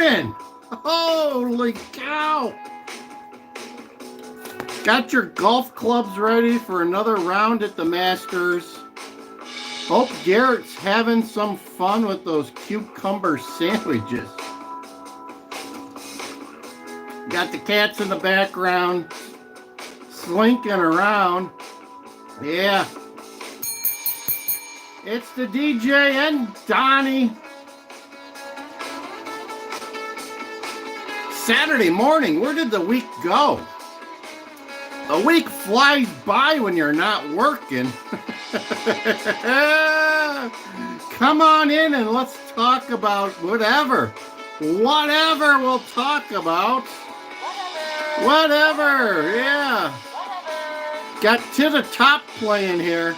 morning. Holy cow. Got your golf clubs ready for another round at the Masters. Hope Garrett's having some fun with those cucumber sandwiches. Got the cats in the background slinking around. Yeah. It's the DJ and Donnie. Saturday morning, where did the week go? The week flies by when you're not working. Come on in and let's talk about whatever. Whatever we'll talk about. Whatever, yeah. Got To the Top playing here.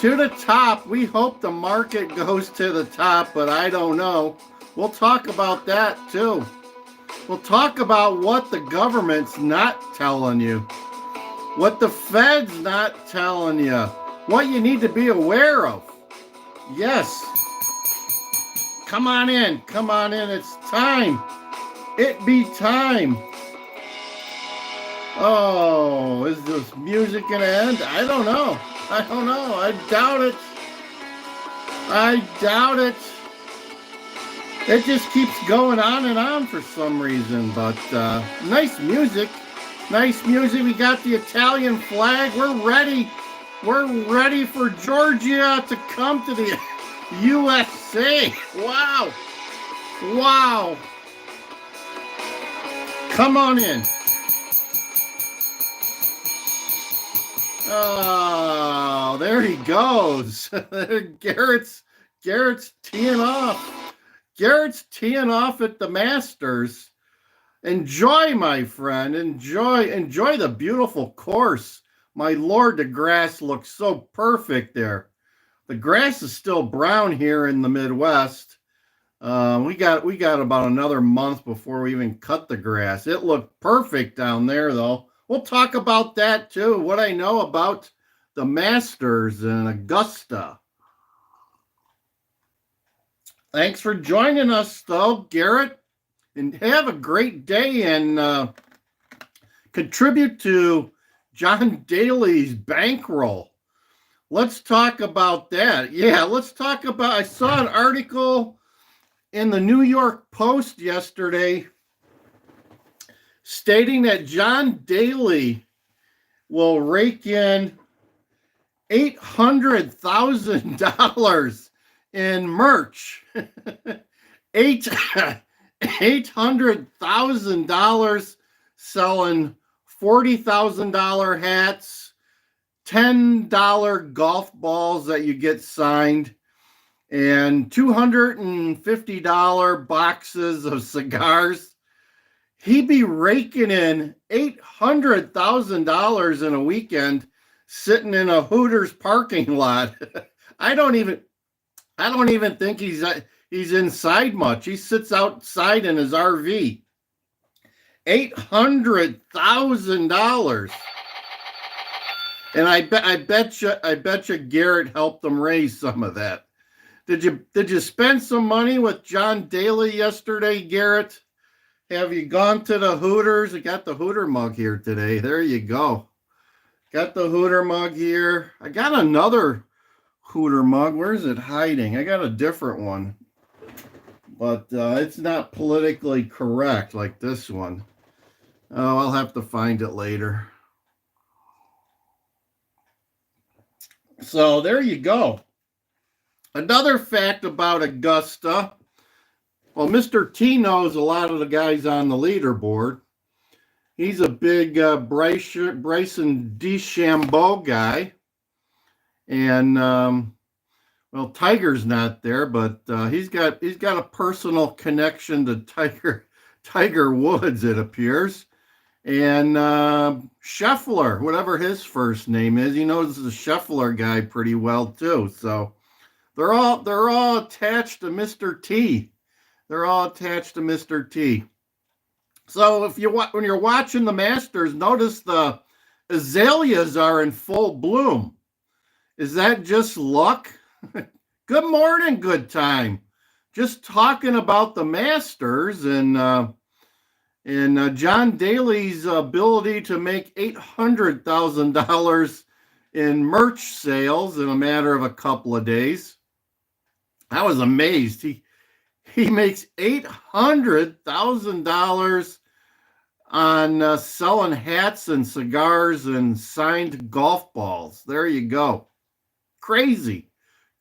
To the Top. We hope the market goes to the top, but I don't know. We'll talk about that too. We'll talk about what the government's not telling you. What the Fed's not telling you. What you need to be aware of. Yes. Come on in. Come on in. It's time. It be time. Oh, is this music going to end? I don't know. I don't know. I doubt it. I doubt it. It just keeps going on and on for some reason. But nice music. Nice music. We got the Italian flag. We're ready. We're ready for Georgia to come to the USA. Wow. Wow. Come on in. Oh, there he goes. Garrett's teeing off. Garrett's teeing off at the Masters. Enjoy, my friend. Enjoy the beautiful course. My Lord, the grass looks so perfect there. The grass is still brown here in the Midwest. We got about another month before we even cut the grass. It looked perfect down there, though. We'll talk about that, too. What I know about the Masters in Augusta. Thanks for joining us, though, Garrett. And have a great day and contribute to John Daly's bankroll. Let's talk about that. Yeah, let's talk about, I saw an article in the New York Post yesterday stating that John Daly will rake in $800,000 in merch. $800,000 selling $40,000 hats, $10 golf balls that you get signed, and $250 boxes of cigars. He'd be raking in $800,000 in a weekend sitting in a Hooters parking lot. I don't even think he's inside much. He sits outside in his RV. $800,000. And I bet you Garrett helped them raise some of that. Did you spend some money with John Daly yesterday, Garrett? Have you gone to the Hooters? I got the Hooter mug here today. There you go. Got the Hooter mug here. I got another Hooter mug. Where is it hiding? I got a different one. But it's not politically correct like this one. Oh, I'll have to find it later. So there you go. Another fact about Augusta. Well, Mr. T knows a lot of the guys on the leaderboard. He's a big Bryson DeChambeau guy. And, well, Tiger's not there, but he's got a personal connection to Tiger Woods, it appears. And Scheffler, whatever his first name is, he knows the Scheffler guy pretty well, too. So they're all attached to Mr. T. They're all attached to Mr. T. So when you're watching the Masters, notice the azaleas are in full bloom. Is that just luck? Good morning, good time. just talking about the Masters and John Daly's ability to make $800,000 in merch sales in a matter of a couple of days. I was amazed. He makes $800,000 on selling hats and cigars and signed golf balls. There you go. Crazy.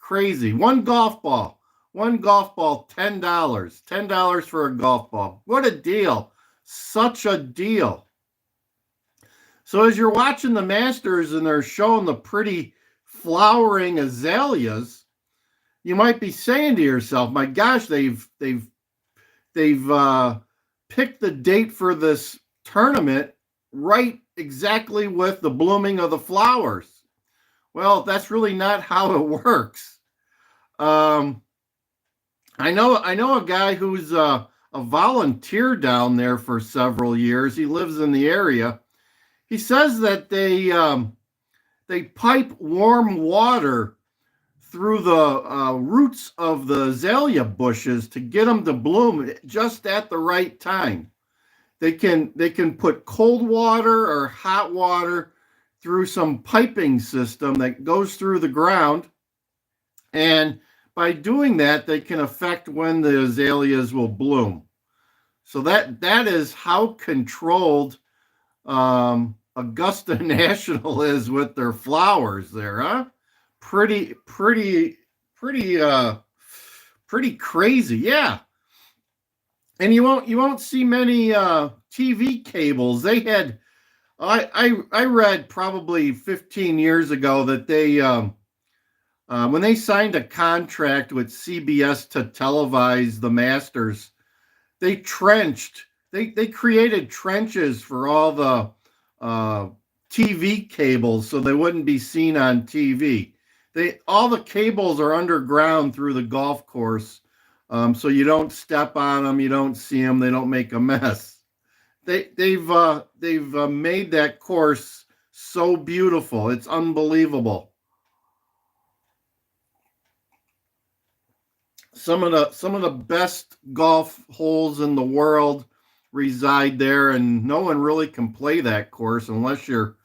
One golf ball, $10. $10 for a golf ball. What a deal. Such a deal. So as you're watching the Masters and they're showing the pretty flowering azaleas, you might be saying to yourself, my gosh, they've picked the date for this tournament right exactly with the blooming of the flowers. Well, that's really not how it works. I know a guy who's a volunteer down there for several years. He lives in the area. He says that they pipe warm water through the roots of the azalea bushes to get them to bloom just at the right time. They can put cold water or hot water through some piping system that goes through the ground, and by doing that, they can affect when the azaleas will bloom. So that is how controlled Augusta National is with their flowers there, huh? Pretty crazy, yeah. And you won't see many TV cables. They had, I read probably 15 years ago that they when they signed a contract with CBS to televise the Masters, they created trenches for all the TV cables so they wouldn't be seen on TV. All the cables are underground through the golf course, so you don't step on them, you don't see them, they don't make a mess. They've made that course so beautiful. It's unbelievable. Some of the best golf holes in the world reside there, and no one really can play that course unless you're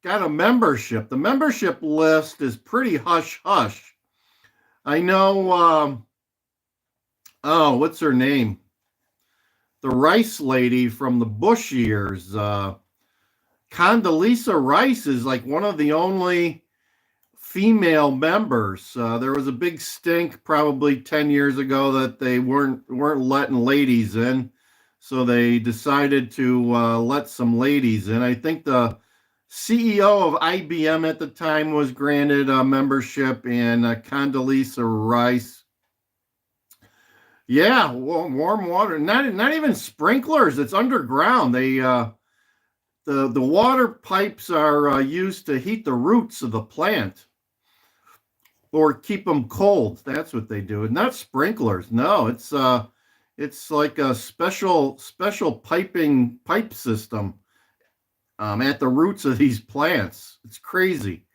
got a membership. The membership list is pretty hush-hush. I know, what's her name? The Rice lady from the Bush years. Condoleezza Rice is like one of the only female members. There was a big stink probably 10 years ago that they weren't letting ladies in. So they decided to let some ladies in. I think the CEO of IBM at the time was granted a membership, and Condoleezza Rice. Yeah, warm water. Not even sprinklers. It's underground. They the water pipes are used to heat the roots of the plant or keep them cold. That's what they do. Not sprinklers. No, it's like a special pipe system at the roots of these plants. It's crazy.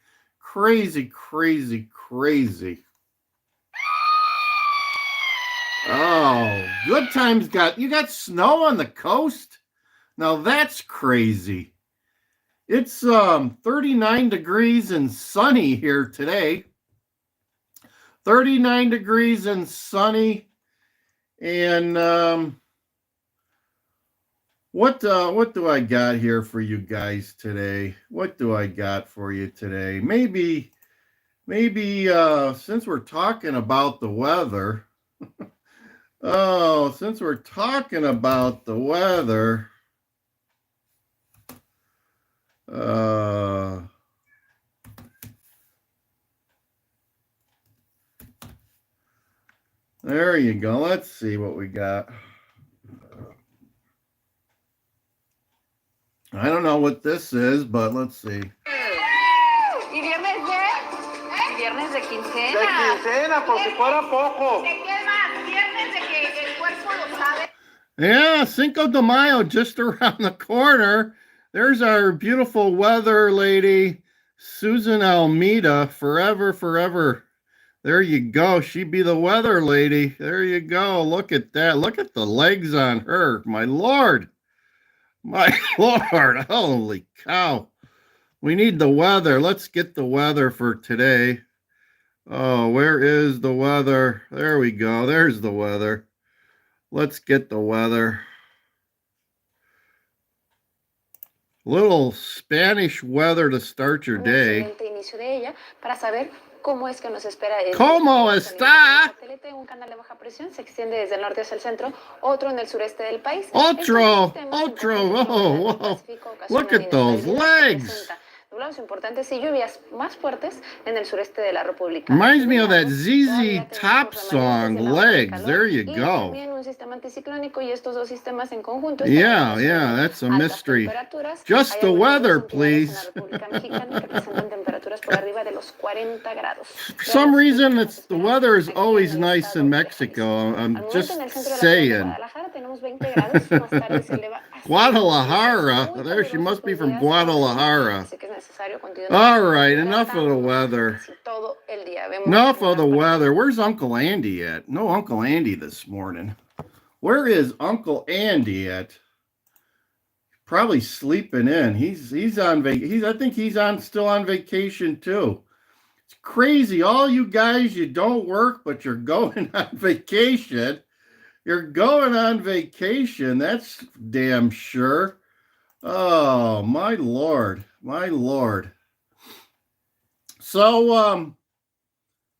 Oh, good times you got snow on the coast? Now that's crazy. It's 39 degrees and sunny here today. 39 degrees and sunny. And what do I got here for you guys today? What do I got for you today? Maybe since we're talking about the weather. Oh, since we're talking about the weather, there you go. Let's see what we got. I don't know what this is, but let's see. ¿Y viernes de? Viernes de quincena. De quincena, por si fuera poco. ¿De qué más? Viernes de que el cuerpo lo sabe. Yeah, Cinco de Mayo just around the corner. There's our beautiful weather lady, Susan Almeida, forever. There you go. She be the weather lady. There you go. Look at that. Look at the legs on her. My Lord. My Lord. Holy cow. We need the weather. Let's get the weather for today. Oh, where is the weather? There we go. There's the weather. Let's get the weather. Little Spanish weather to start your day. ¿Cómo es que nos espera el ¿Cómo está? satélite? Un canal de baja presión se extiende desde el norte hacia el centro, otro en el sureste del país. Otro. Whoa. Look at those legs. Nublados importantes y lluvias más fuertes en el sureste de la República. Reminds me of that ZZ Top song, Legs. There you go. También un sistema anticiclónico y estos dos sistemas en conjunto. Yeah, that's a mystery. Just the weather, please. For some reason, the weather is always nice in Mexico. I'm just saying. Guadalajara. There, she must be from Guadalajara. All right, enough of the weather. Enough of the weather. Where's Uncle Andy at? No Uncle Andy this morning. Where is Uncle Andy at? Probably sleeping in. He's on vacation. I think he's still on vacation too. It's crazy. All you guys, you don't work, but you're going on vacation. You're going on vacation. That's damn sure. Oh, my Lord. My Lord. So,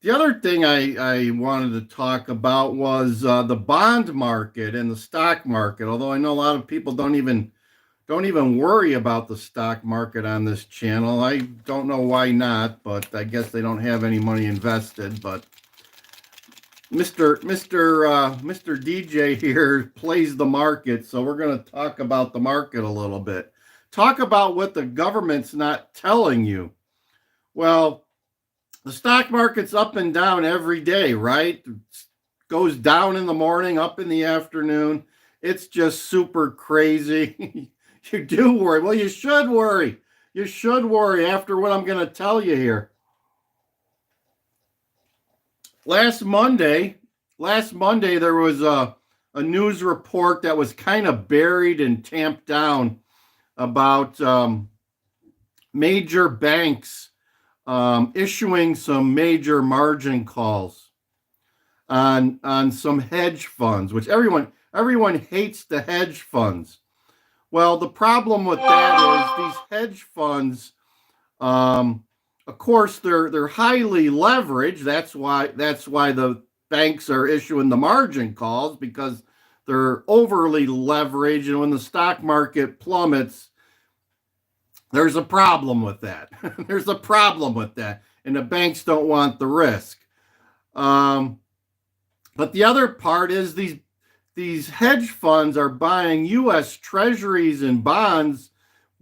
the other thing I wanted to talk about was the bond market and the stock market. Although I know a lot of people don't even worry about the stock market on this channel. I don't know why not, but I guess they don't have any money invested. But Mr. DJ here plays the market, so we're going to talk about the market a little bit. Talk about what the government's not telling you. Well, the stock market's up and down every day, right? It goes down in the morning, up in the afternoon. It's just super crazy. You do worry. Well, you should worry. You should worry after what I'm going to tell you here. Last Monday, there was a news report that was kind of buried and tamped down about major banks issuing some major margin calls on some hedge funds, which everyone hates the hedge funds. Well, the problem with that is these hedge funds, of course, they're highly leveraged. That's why the banks are issuing the margin calls, because they're overly leveraged, and when the stock market plummets, there's a problem with that. There's a problem with that, and the banks don't want the risk. But the other part is these hedge funds are buying U.S. treasuries and bonds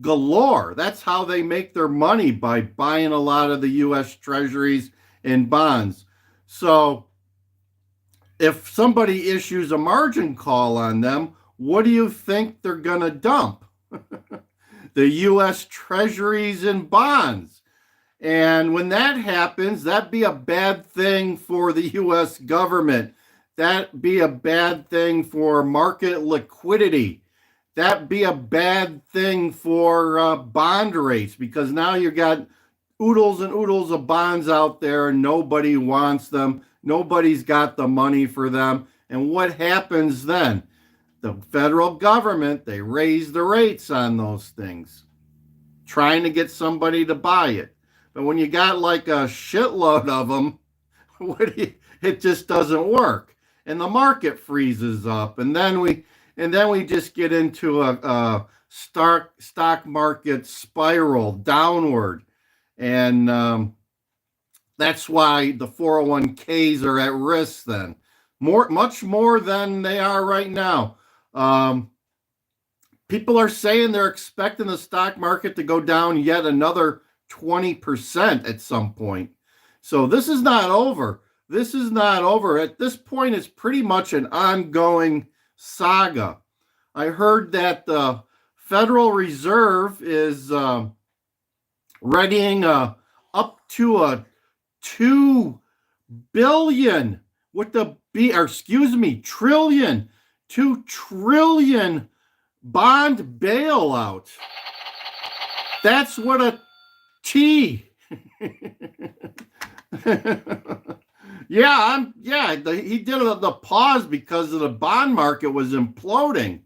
galore. That's how they make their money, by buying a lot of the U.S. treasuries and bonds. So if somebody issues a margin call on them, what do you think they're going to dump? The U.S. treasuries and bonds. And when that happens, that'd be a bad thing for the U.S. government. That'd be a bad thing for market liquidity. That'd be a bad thing for bond rates, because now you got oodles and oodles of bonds out there and nobody wants them. Nobody's got the money for them. And what happens then? The federal government, they raise the rates on those things, trying to get somebody to buy it. But when you got like a shitload of them, it just doesn't work. And the market freezes up. And then we just get into a stock market spiral downward. And that's why the 401ks are at risk then. Much more than they are right now. People are saying they're expecting the stock market to go down yet another 20% at some point. So this is not over. This is not over. At this point, it's pretty much an ongoing saga. I heard that the Federal Reserve is readying up to a $2 billion with the B, or excuse me, trillion, 2 trillion bond bailout. That's what a T. Yeah, he did the pause because of the bond market was imploding.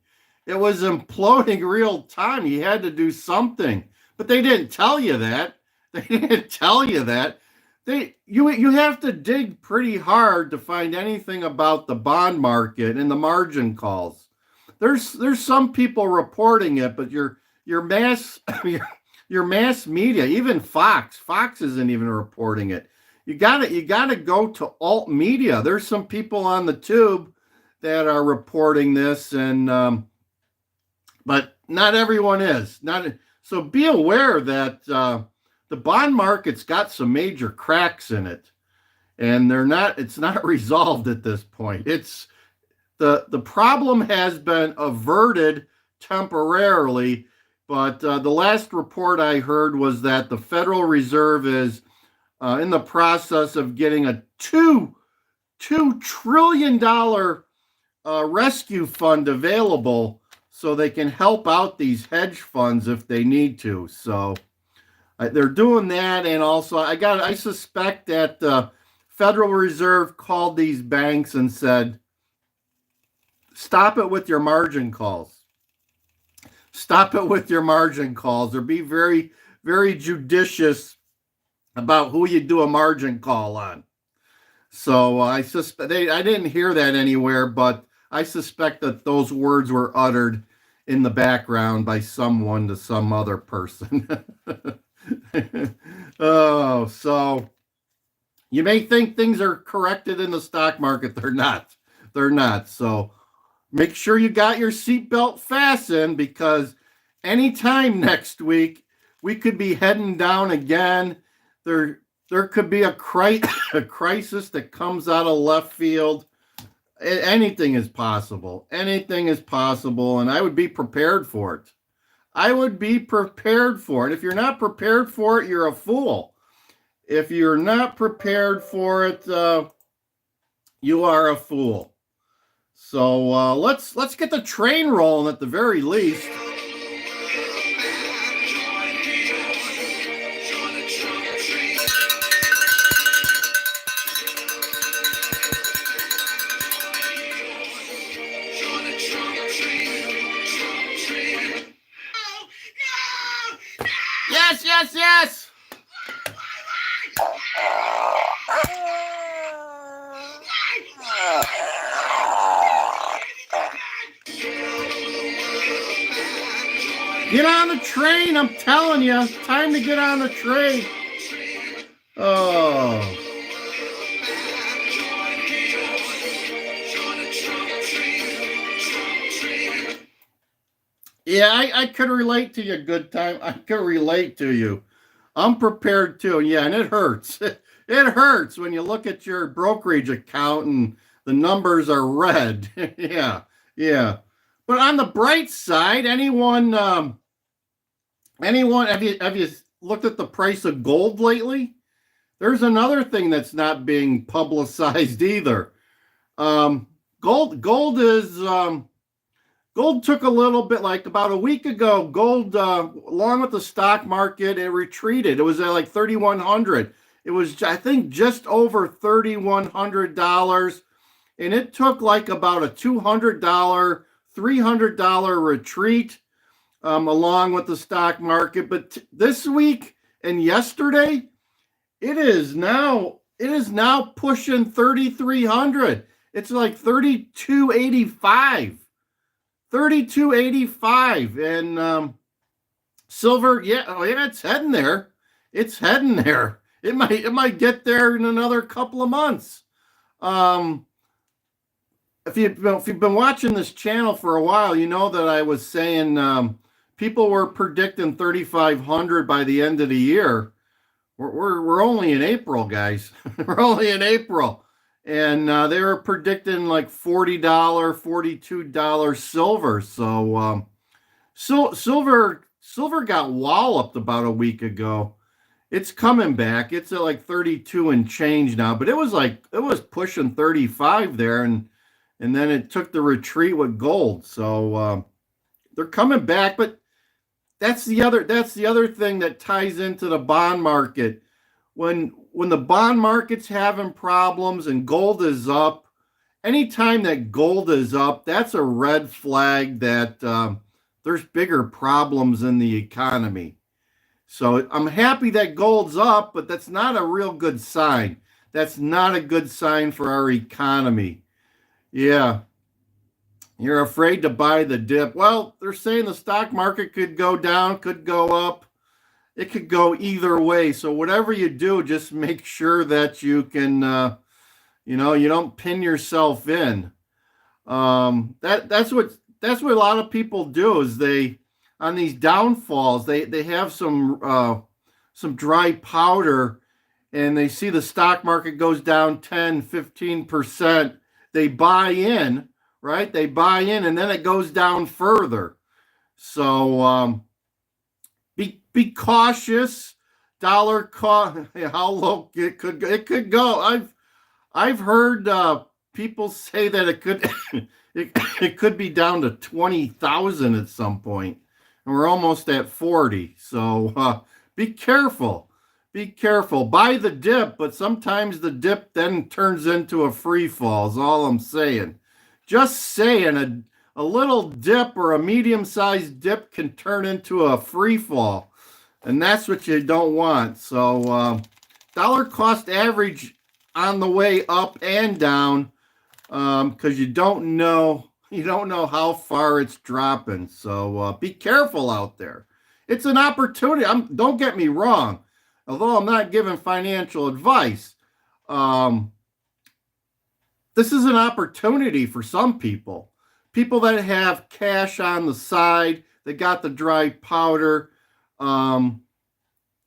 It was imploding real time. He had to do something. But they didn't tell you that. They didn't tell you that. You have to dig pretty hard to find anything about the bond market and the margin calls. There's some people reporting it, but your mass your mass media, even Fox isn't even reporting it. You gotta go to alt media. There's some people on the tube that are reporting this, and but not everyone is. So be aware that the bond market's got some major cracks in it, and it's not resolved at this point. It's the problem has been averted temporarily, but the last report I heard was that the Federal Reserve is in the process of getting a $2 trillion rescue fund available so they can help out these hedge funds if they need to. So they're doing that, and also I suspect that the Federal Reserve called these banks and said, "Stop it with your margin calls. Stop it with your margin calls, or be very, very judicious about who you do a margin call on." So I suspect I didn't hear that anywhere, but I suspect that those words were uttered in the background by someone to some other person. Oh, so you may think things are corrected in the stock market. They're not. They're not. So make sure you got your seatbelt fastened, because anytime next week we could be heading down again. There could be a crisis that comes out of left field. Anything is possible. Anything is possible, and I would be prepared for it. I would be prepared for it. If you're not prepared for it, you're a fool. If you're not prepared for it, you are a fool. So let's get the train rolling at the very least. Yes. Get on the train, I'm telling you. It's time to get on the train. Oh. Yeah, I could relate to you, good time. I could relate to you. I'm prepared too. Yeah, and it hurts. It hurts when you look at your brokerage account and the numbers are red. Yeah. But on the bright side, anyone have you looked at the price of gold lately? There's another thing that's not being publicized either. Gold took a little bit, like about a week ago, gold, along with the stock market, it retreated. It was at like 3,100. It was, I think, just over $3,100. And it took like about a $200, $300 retreat along with the stock market. But this week and yesterday, it is now pushing 3,300. It's like 3,285. 3,285, and silver, it's heading there. It's heading there. It might get there in another couple of months. If you've been watching this channel for a while, you know that I was saying people were predicting 3,500 by the end of the year. We're only in April, guys. We're only in April. And they were predicting like $40, $42 silver. So silver got walloped about a week ago. It's coming back. It's at like 32 and change now, but it was pushing 35 there, and then it took the retreat with gold. So they're coming back, but that's the other thing that ties into the bond market. When the bond market's having problems and gold is up, anytime that gold is up, that's a red flag that there's bigger problems in the economy. So I'm happy that gold's up, but that's not a real good sign. That's not a good sign for our economy. Yeah, you're afraid to buy the dip. Well, they're saying the stock market could go down, could go up. It could go either way. So whatever you do, just make sure that you can, you don't pin yourself in. That's what a lot of people do is they on these downfalls they have some dry powder, and they see the stock market goes down 10-15%. They buy in, right? They buy in, and then it goes down further. So be cautious. Dollar cost, how low it could go. I've heard people say that it could it could be down to 20,000 at some point, and we're almost at 40. So be careful. Be careful. Buy the dip, but sometimes the dip then turns into a free fall. Is all I'm saying. Just saying, a little dip or a medium-sized dip can turn into a free fall, and that's what you don't want. So dollar cost average on the way up and down, because you don't know how far it's dropping. So be careful out there. It's an opportunity. Don't get me wrong. Although I'm not giving financial advice, this is an opportunity for some people. People that have cash on the side, they got the dry powder.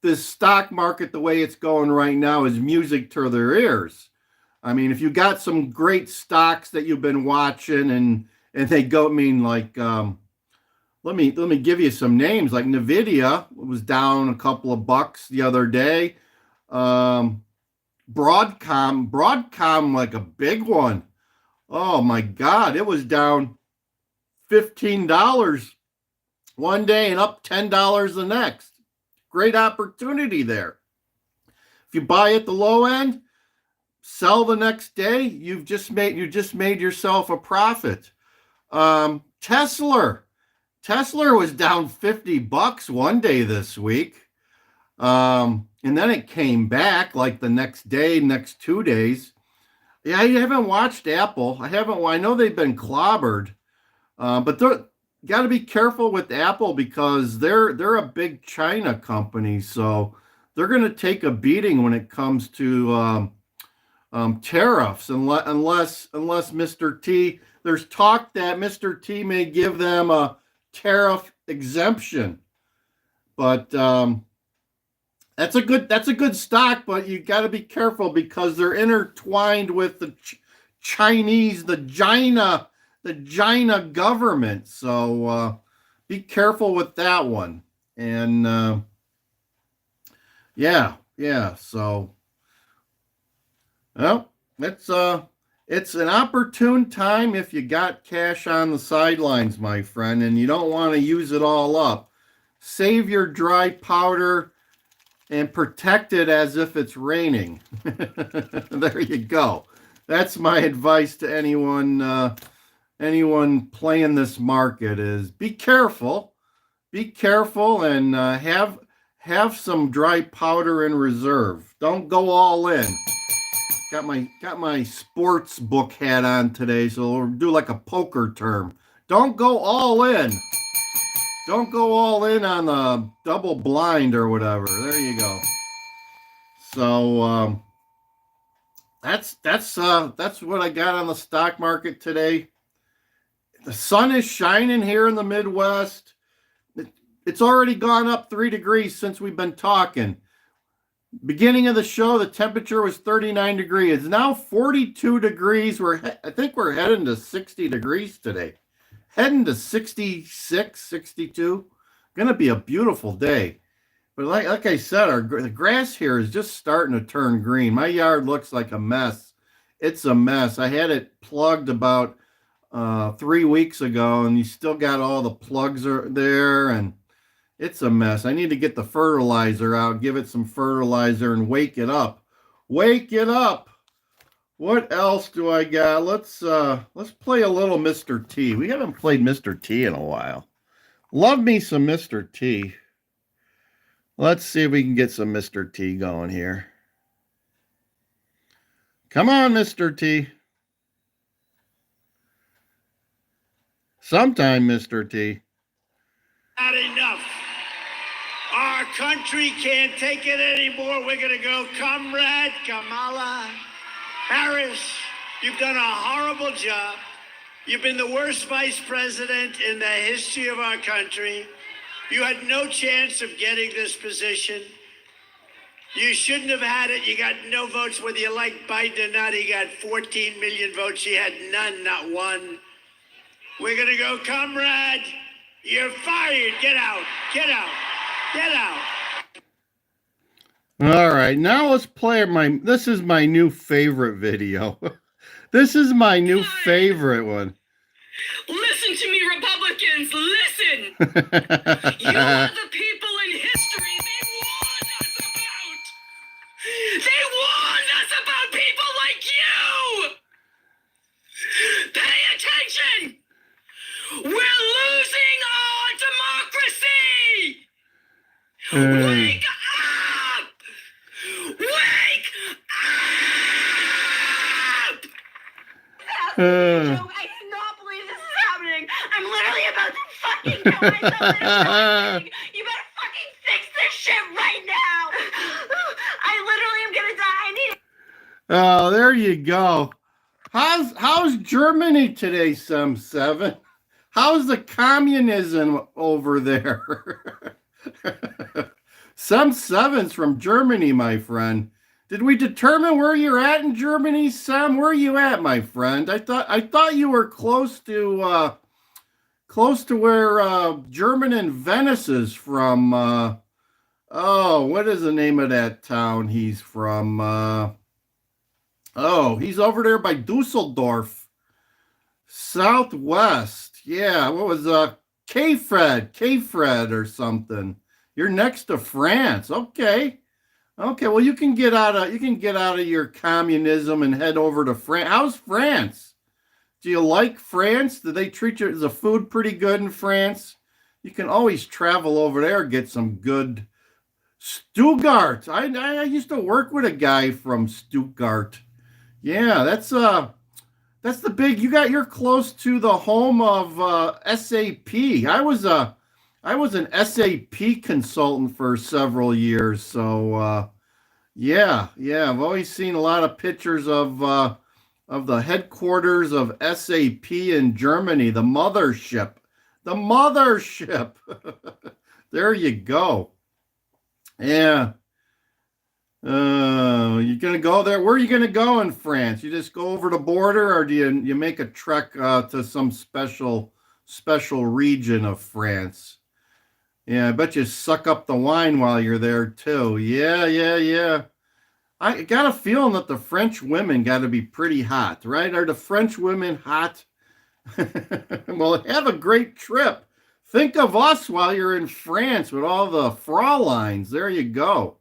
This stock market, the way it's going right now, is music to their ears. I mean, if you got some great stocks that you've been watching and they go, I mean, like, let me give you some names. Like Nvidia was down a couple of bucks the other day. Broadcom, like a big one. Oh my God, it was down $15 one day and up $10 the next. Great opportunity there. If you buy at the low end, sell the next day, you just made yourself a profit. Tesla was down $50 one day this week. And then it came back like the next day, next 2 days. Yeah, I haven't watched Apple. I know they've been clobbered. But they're got to be careful with Apple because they're a big China company. So they're going to take a beating when it comes to tariffs, unless Mr. T, there's talk that Mr. T may give them a tariff exemption, but that's a good stock, but you got to be careful because they're intertwined with the Chinese, the China government. So be careful with that one. And yeah. So well, it's an opportune time if you got cash on the sidelines, my friend, and you don't want to use it all up. Save your dry powder and protect it as if it's raining. There you go. That's my advice to anyone playing this market is be careful, and have some dry powder in reserve. Don't go all in. Got my sports book hat on today, so we'll do like a poker term. Don't go all in. Don't go all in on the double blind or whatever. There you go. So that's what I got on the stock market today. The sun is shining here in the Midwest. It's already gone up 3 degrees since we've been talking. Beginning of the show, the temperature was 39 degrees. It's now 42 degrees. I think we're heading to 60 degrees today. Heading to 66, 62. Going to be a beautiful day. But like I said, the grass here is just starting to turn green. My yard looks like a mess. It's a mess. I had it plugged about 3 weeks ago, and you still got all the plugs are there, and it's a mess. I need to get the fertilizer out, give it some fertilizer, and wake it up. Wake it up. What else do I got? Let's play a little Mr. T. We haven't played Mr. T in a while. Love me some Mr. T. Let's see if we can get some Mr. T going here. Come on, Mr. T. Sometime, Mr. T. Not enough. Our country can't take it anymore. We're going to go, Comrade Kamala Harris. You've done a horrible job. You've been the worst vice president in the history of our country. You had no chance of getting this position. You shouldn't have had it. You got no votes, whether you like Biden or not. He got 14 million votes. She had none, not one. We're going to go, Comrade. You're fired. Get out. Get out. Get out. All right, now let's play this is my new favorite video. This is my new favorite one. Listen to me, Republicans, listen! You are the people in history they warned us about! They warned us about people like you! Pay attention! We're losing our democracy! Wake up! Wake up! I cannot believe this is happening. I'm literally about to fucking kill myself. This is happening. You better fucking fix this shit right now. I literally am gonna die. I need it. Oh, there you go. How's Germany today, Sem 7? How's the communism over there? Sem 7's from Germany, my friend. Did we determine where you're at in Germany, Sam? Where are you at, my friend? I thought you were close to where German and Venice is from. What is the name of that town he's from? He's over there by Dusseldorf, southwest. Yeah, what was K-Fred or something? You're next to France. Okay. Well, you can get out of your communism and head over to France. How's France? Do you like France? Do they treat you? Is the food pretty good in France? You can always travel over there, get some good Stuttgart. I used to work with a guy from Stuttgart. Yeah, that's the big. You're close to the home of SAP. I was an SAP consultant for several years, so yeah. I've always seen a lot of pictures of the headquarters of SAP in Germany, the mothership. There you go. Yeah. You're gonna go there. Where are you gonna go in France? You just go over the border, or do you make a trek to some special region of France? Yeah, I bet you suck up the wine while you're there too. Yeah. I got a feeling that the French women got to be pretty hot, right? Are the French women hot? Well, have a great trip. Think of us while you're in France with all the Fraulines. There you go.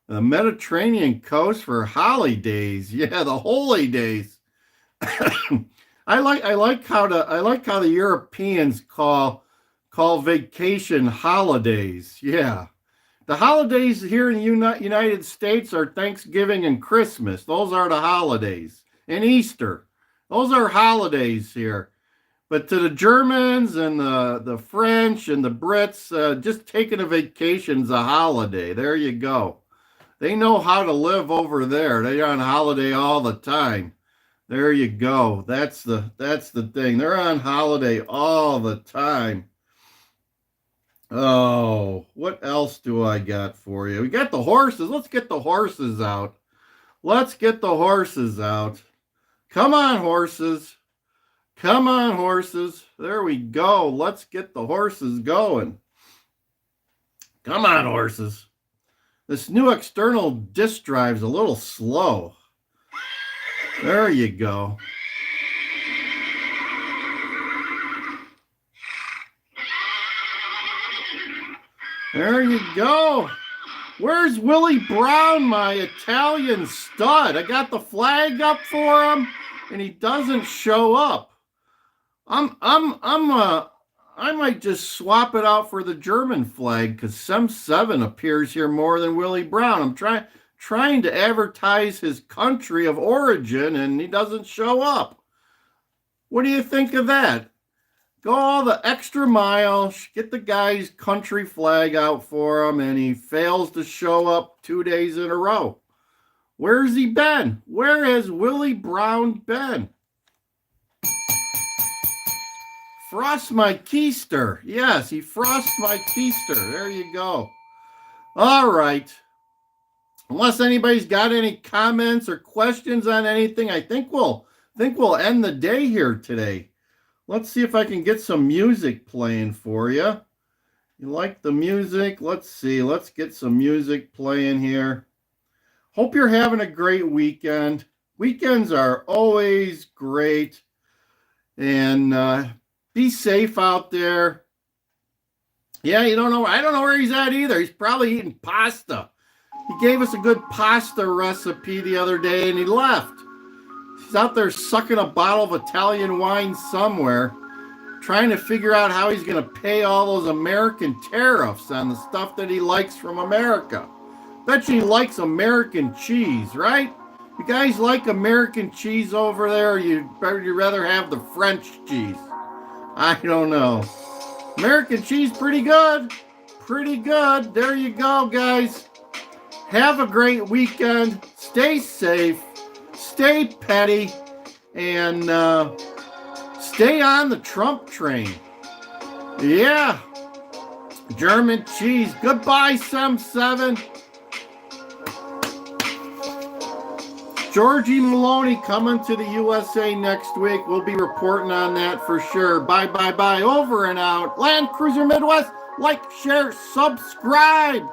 The Mediterranean coast for holidays. Yeah, the holy days. I like how the Europeans call vacation holidays. Yeah. The holidays here in the United States are Thanksgiving and Christmas. Those are the holidays. And Easter. Those are holidays here. But to the Germans and the French and the Brits, just taking a vacation's a holiday. There you go. They know how to live over there. They're on holiday all the time. There you go. That's the thing. They're on holiday all the time. Oh, what else do I got for you? We got the horses. Let's get the horses out. Come on, horses. There we go. Let's get the horses going. Come on, horses. This new external disk drive's a little slow. There you go. There you go. Where's Willie Brown, my Italian stud? I got the flag up for him, and he doesn't show up. I might just swap it out for the German flag because Sem7 appears here more than Willie Brown. I'm trying to advertise his country of origin, and he doesn't show up. What do you think of that? Go all the extra mile, get the guy's country flag out for him, and he fails to show up 2 days in a row. Where's he been? Where has Willie Brown been? Frost my keister. Yes, he frosts my keister. There you go. All right. Unless anybody's got any comments or questions on anything, I think we'll end the day here today. Let's see if I can get some music playing for you. You like the music? Let's see. Let's get some music playing here. Hope you're having a great weekend. Weekends are always great. And be safe out there. Yeah, I don't know where he's at either. He's probably eating pasta. He gave us a good pasta recipe the other day and he left. He's out there sucking a bottle of Italian wine somewhere, trying to figure out how he's going to pay all those American tariffs on the stuff that he likes from America. Bet you he likes American cheese, right? You guys like American cheese over there, or you'd rather have the French cheese? I don't know. American cheese, pretty good. Pretty good. There you go, guys. Have a great weekend. Stay safe. Stay petty. And stay on the Trump train. Yeah. German cheese. Goodbye, Sem7. Georgie Maloney coming to the USA next week. We'll be reporting on that for sure. Bye, bye, bye. Over and out. Land Cruiser Midwest. Like, share, subscribe.